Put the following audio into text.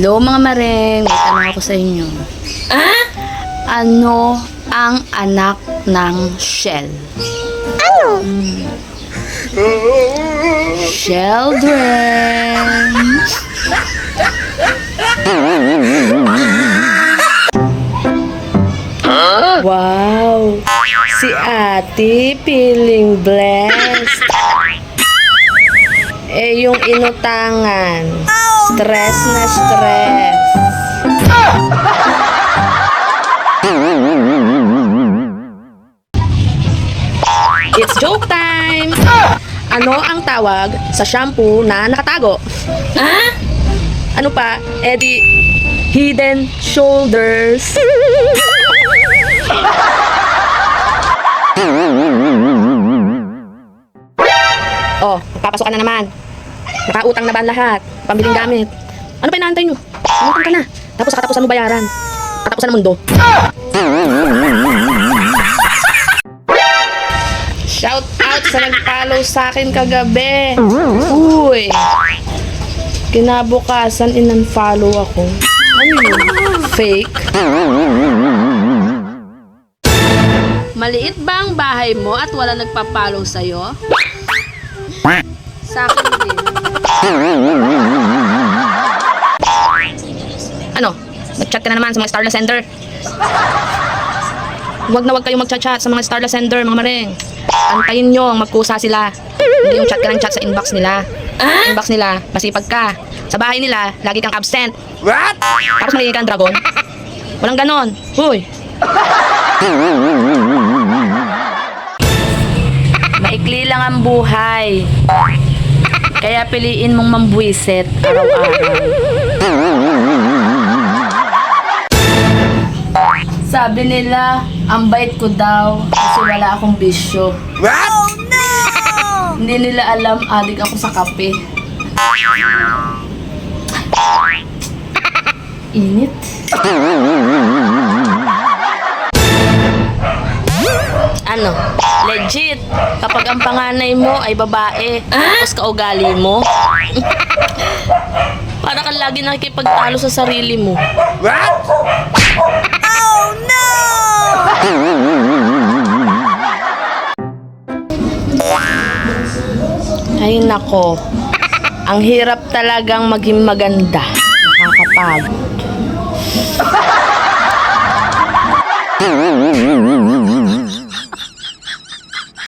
Hello mga mareng, may tanong ako sa inyo. Ano ang anak ng shell? Ano? Children. Wow, si ate feeling blessed. Yung inutangan, stress na stress. It's joke time! Ano ang tawag sa shampoo na nakatago? Ano pa? Hidden shoulders. Oh, magpapasok ka na naman. Nakautang na ba ang lahat? Pambiling gamit. Ano pa inaantay nyo? Umutang ka na. Tapos katapusan mo bayaran. Katapusan ng mundo. Shout out sa nag-follow sa akin kagabi. Uy. Kinabukasan in-unfollow ako. Ano yun? Fake? Maliit ba ang bahay mo at wala nagpa-follow sa'yo? Sa akin din. Ano? Nag-chat ka na naman sa mga Starla Sender. Huwag na huwag kayong mag-chat sa mga Starla Sender, mga mareng. Antayin nyo ang magkusa sila. Hindi yung chat ka ng chat sa inbox nila. Inbox nila, masipag ka. Sa bahay nila, lagi kang absent. What? Tapos magiging kang dragon. Walang ganon. Huy. Maikli lang ang buhay. Kaya piliin mong mambuisit araw-araw. Sabi nila, ang bait ko daw kasi wala akong bisyo. What? Oh no! Hindi nila alam, adik ako sa kape. Init. Ano? Legit. Kapag ang panganay mo ay babae, tapos kaugali mo, para kang lagi nakikipagtalo sa sarili mo. What? Oh no! Ay nako. Ang hirap talagang maging maganda. Nakakapagod.